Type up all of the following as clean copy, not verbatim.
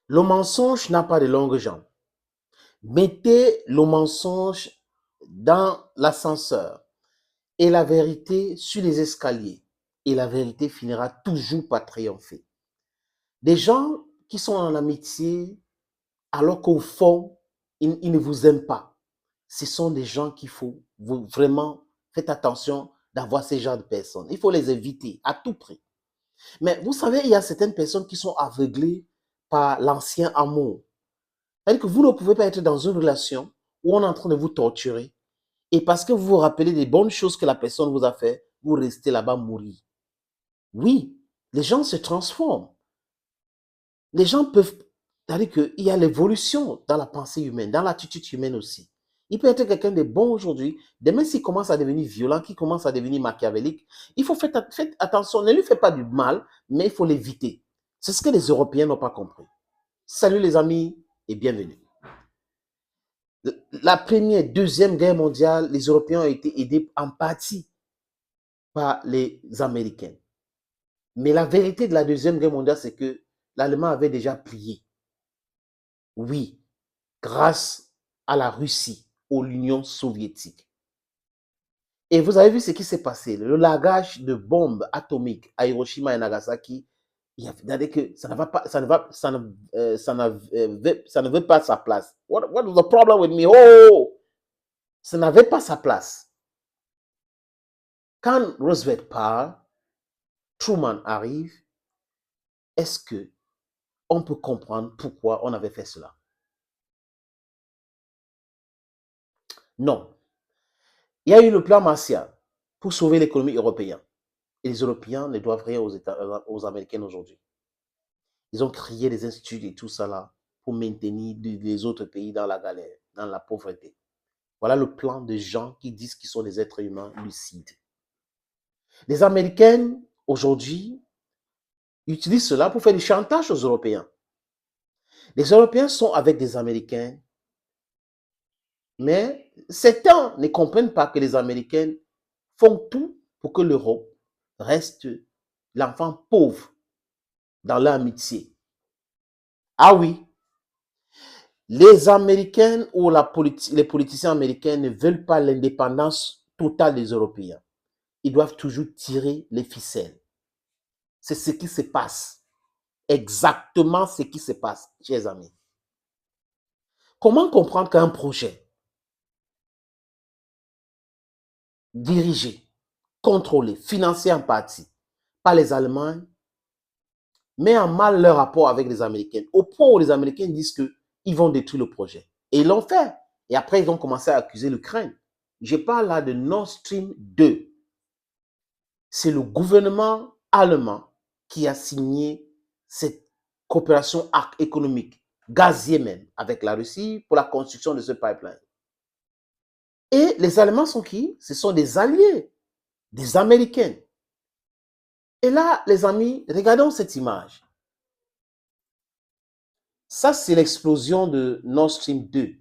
Le mensonge n'a pas de longues jambes. Mettez le mensonge dans l'ascenseur et la vérité sur les escaliers. Et la vérité finira toujours par triompher. Des gens qui sont en amitié alors qu'au fond, ils ne vous aiment pas. Ce sont des gens qu'il faut vous vraiment faites attention d'avoir ces genres de personnes. Il faut les éviter à tout prix. Mais vous savez, il y a certaines personnes qui sont aveuglées par l'ancien amour. C'est-à-dire que vous ne pouvez pas être dans une relation où on est en train de vous torturer et parce que vous vous rappelez des bonnes choses que la personne vous a fait, vous restez là-bas mourir. Oui, les gens se transforment. Les gens peuvent, c'est-à-dire qu'il y a l'évolution dans la pensée humaine, dans l'attitude humaine aussi. Il peut être quelqu'un de bon aujourd'hui, demain s'il commence à devenir violent, qu'il commence à devenir machiavélique, il faut faire attention, ne lui faites pas du mal, mais il faut l'éviter. C'est ce que les Européens n'ont pas compris. Salut les amis et bienvenue. La première, deuxième guerre mondiale, les Européens ont été aidés en partie par les Américains. Mais la vérité de la deuxième guerre mondiale, c'est que l'Allemagne avait déjà plié. Oui, grâce à la Russie, ou l'Union soviétique. Et vous avez vu ce qui s'est passé, le largage de bombes atomiques à Hiroshima et Nagasaki, c'est-à-dire que ça ne va pas, ça ne veut pas sa place. What is the problem with me? Oh, ça n'avait pas sa place. Quand Roosevelt part, Truman arrive, est-ce que on peut comprendre pourquoi on avait fait cela? Non. Il y a eu le plan Marshall pour sauver l'économie européenne. Et les Européens ne doivent rien aux Américains aujourd'hui. Ils ont créé des instituts et tout ça là pour maintenir les autres pays dans la galère, dans la pauvreté. Voilà le plan de gens qui disent qu'ils sont des êtres humains lucides. Les Américains, aujourd'hui, utilisent cela pour faire du chantage aux Européens. Les Européens sont avec des Américains, mais certains ne comprennent pas que les Américains font tout pour que l'Europe reste l'enfant pauvre dans l'amitié. Ah oui, les Américains ou les politiciens américains ne veulent pas l'indépendance totale des Européens. Ils doivent toujours tirer les ficelles. C'est ce qui se passe. Exactement ce qui se passe, chers amis. Comment comprendre qu'un projet dirigé, contrôlé, financé en partie par les Allemands met en mal leur rapport avec les Américains, au point où les Américains disent qu'ils vont détruire le projet. Et ils l'ont fait. Et après, ils ont commencé à accuser l'Ukraine. Je parle là de Nord Stream 2. C'est le gouvernement allemand qui a signé cette coopération économique, gazière même, avec la Russie pour la construction de ce pipeline. Et les Allemands sont qui? Ce sont des alliés, des Américains. Et là, les amis, regardons cette image. Ça, c'est l'explosion de Nord Stream 2. Vous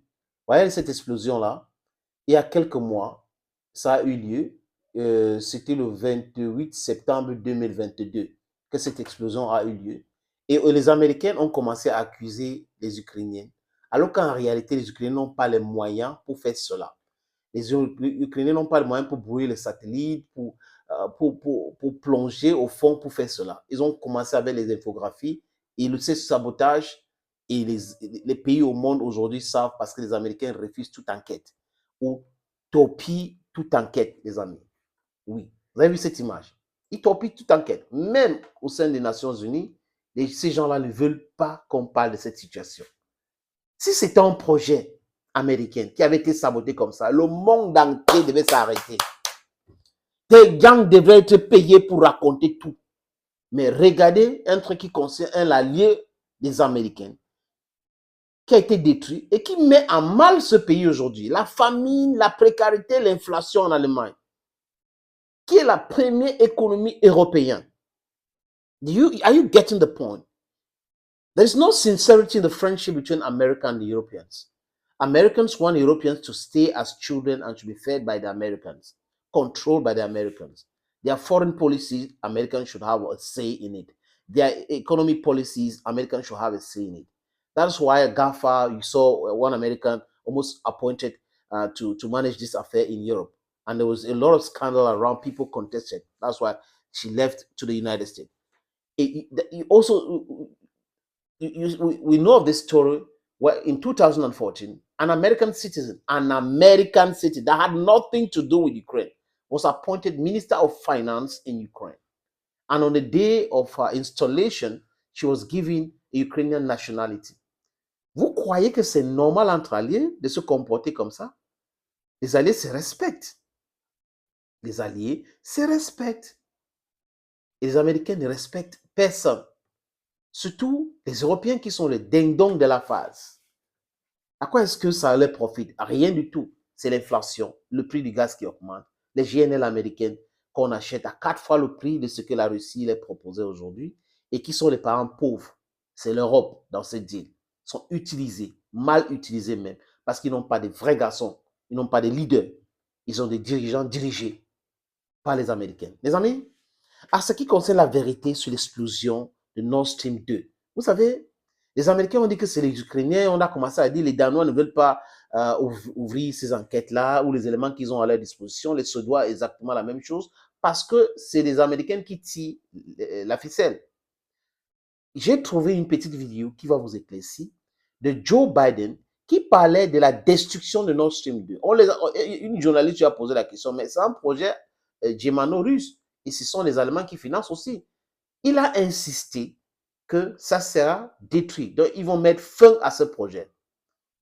voyez cette explosion-là? Il y a quelques mois, ça a eu lieu. C'était le 28 septembre 2022 que cette explosion a eu lieu. Et les Américains ont commencé à accuser les Ukrainiens, alors qu'en réalité, les Ukrainiens n'ont pas les moyens pour faire cela. Les Ukrainiens n'ont pas les moyens pour brouiller les satellites, pour plonger au fond, pour faire cela. Ils ont commencé avec les infographies et le sabotage. Et les pays au monde aujourd'hui savent parce que les Américains refusent toute enquête ou torpillent toute enquête, les amis. Oui, vous avez vu cette image? Ils torpillent toute enquête. Même au sein des Nations Unies, ces gens-là ne veulent pas qu'on parle de cette situation. Si c'était un projet américain qui avait été saboté comme ça, le monde entier devait s'arrêter. Des gangs devaient être payés pour raconter tout. Mais regardez un truc qui concerne un allié des Américains qui a été détruit et qui met en mal ce pays aujourd'hui. La famine, la précarité, l'inflation en Allemagne, qui est la première économie européenne. Are you getting the point? There is no sincerity in the friendship between America and the Europeans. Americans want Europeans to stay as children and to be fed by the Americans, controlled by the Americans. Their foreign policies, Americans should have a say in it. Their economic policies, Americans should have a say in it. That's why GAFA, you saw one American almost appointed to manage this affair in Europe. And there was a lot of scandal around, people contested. That's why she left to the United States. We know of this story where in 2014, an American citizen that had nothing to do with Ukraine was appointed Minister of Finance in Ukraine. And on the day of her installation, she was given a Ukrainian nationality. Vous croyez que c'est normal entre alliés de se comporter comme ça? Les alliés se respectent. Les alliés se respectent. Et les Américains ne respectent personne. Surtout les Européens qui sont les ding-dong de la phase. À quoi est-ce que ça leur profite? Rien du tout. C'est l'inflation, le prix du gaz qui augmente, les GNL américaines qu'on achète à 4 fois le prix de ce que la Russie leur proposait aujourd'hui, et qui sont les parents pauvres. C'est l'Europe dans ce deal. Ils sont utilisés, mal utilisés même, parce qu'ils n'ont pas de vrais garçons, ils n'ont pas de leaders. Ils ont des dirigeants dirigés par les Américains. Les amis, à ce qui concerne la vérité sur l'explosion de Nord Stream 2, vous savez, les Américains ont dit que c'est les Ukrainiens. On a commencé à dire que les Danois ne veulent pas ouvrir ces enquêtes-là, ou les éléments qu'ils ont à leur disposition. Les Suédois, exactement la même chose, parce que c'est les Américains qui tirent la ficelle. J'ai trouvé une petite vidéo qui va vous éclaircir de Joe Biden qui parlait de la destruction de Nord Stream 2. Une journaliste lui a posé la question, mais c'est un projet germano-russe, et ce sont les Allemands qui financent aussi. Il a insisté que ça sera détruit. Donc, ils vont mettre fin à ce projet.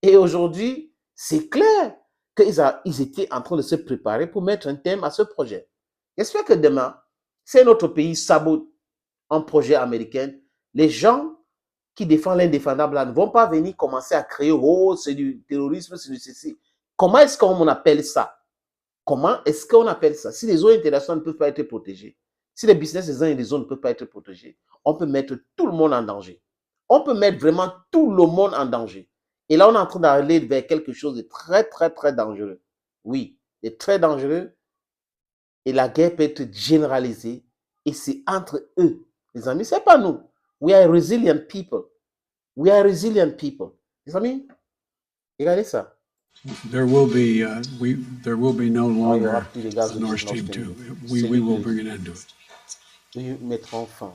Et aujourd'hui, c'est clair qu'ils étaient en train de se préparer pour mettre un terme à ce projet. J'espère que demain, si notre pays sabote un projet américain, les gens qui défendent l'indéfendable ne vont pas venir commencer à créer « Oh, c'est du terrorisme, c'est du ceci ». Comment est-ce qu'on appelle ça? Comment est-ce qu'on appelle ça? Si les eaux internationales ne peuvent pas être protégées, si les business des uns et des autres ne peuvent pas être protégés, on peut mettre tout le monde en danger. On peut mettre vraiment tout le monde en danger. Et là, on est en train d'aller vers quelque chose de très, très, très dangereux. Oui, de très dangereux. Et la guerre peut être généralisée. Et c'est entre eux. Les amis, ce n'est pas nous. We are resilient people. We are resilient people. Les amis, regardez ça. There will be no longer the Nord Stream 2. We will bring an end to it. Nous mettrons fin.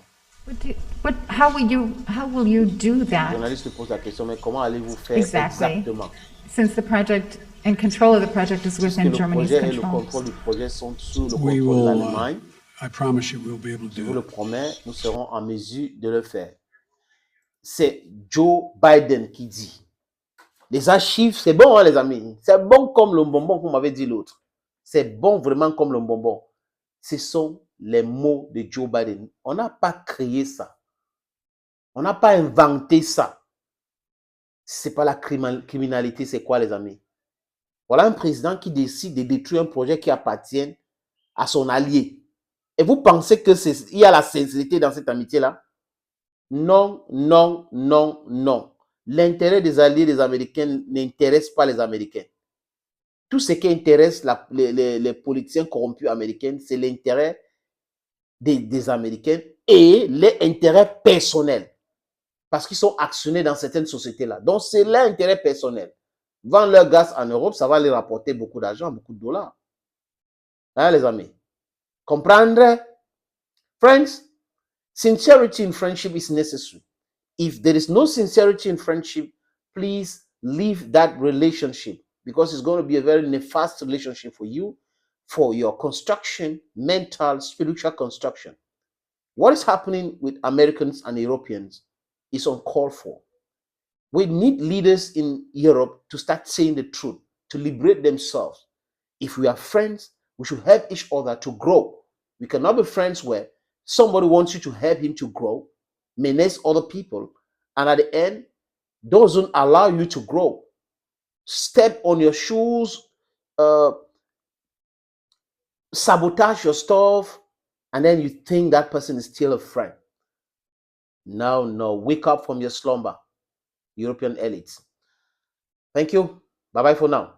How will you do that? Le journaliste pose la question, mais comment allez-vous faire exactement? Since the project and control of the project is within Germany's control. Le contrôle du projet sont sous le contrôle de l'Allemagne. I promise you we'll be able to do it. Je vous le promets, nous serons en mesure de le faire. C'est Joe Biden qui dit. Les archives, c'est bon, hein, les amis. C'est bon comme le bonbon qu'on m'avait dit l'autre. C'est bon vraiment comme le bonbon. Ce sont les mots de Joe Biden. On n'a pas créé ça. On n'a pas inventé ça. C'est pas la criminalité, c'est quoi, les amis? Voilà un président qui décide de détruire un projet qui appartient à son allié. Et vous pensez qu'il y a la sincérité dans cette amitié-là? Non, non, non, non. L'intérêt des alliés des Américains n'intéresse pas les Américains. Tout ce qui intéresse les politiciens corrompus américains, c'est l'intérêt des Américains et les intérêts personnels. Parce qu'ils sont actionnés dans certaines sociétés-là. Donc, c'est leur intérêt personnel. Vendre leur gaz en Europe, ça va les rapporter beaucoup d'argent, beaucoup de dollars. Hein, les amis? Comprendre? Friends, sincerity in friendship is necessary. If there is no sincerity in friendship, please leave that relationship, because it's going to be a very nefast relationship for you, for your construction, mental, spiritual construction. What is happening with Americans and Europeans is uncalled for. We need leaders in Europe to start saying the truth, to liberate themselves. If we are friends, we should help each other to grow. We cannot be friends where somebody wants you to help him to grow, menace other people, and at the end, doesn't allow you to grow. Step on your shoes, sabotage your stuff, and then you think that person is still a friend. No, wake up from your slumber, European elites. Thank you. Bye-bye for now.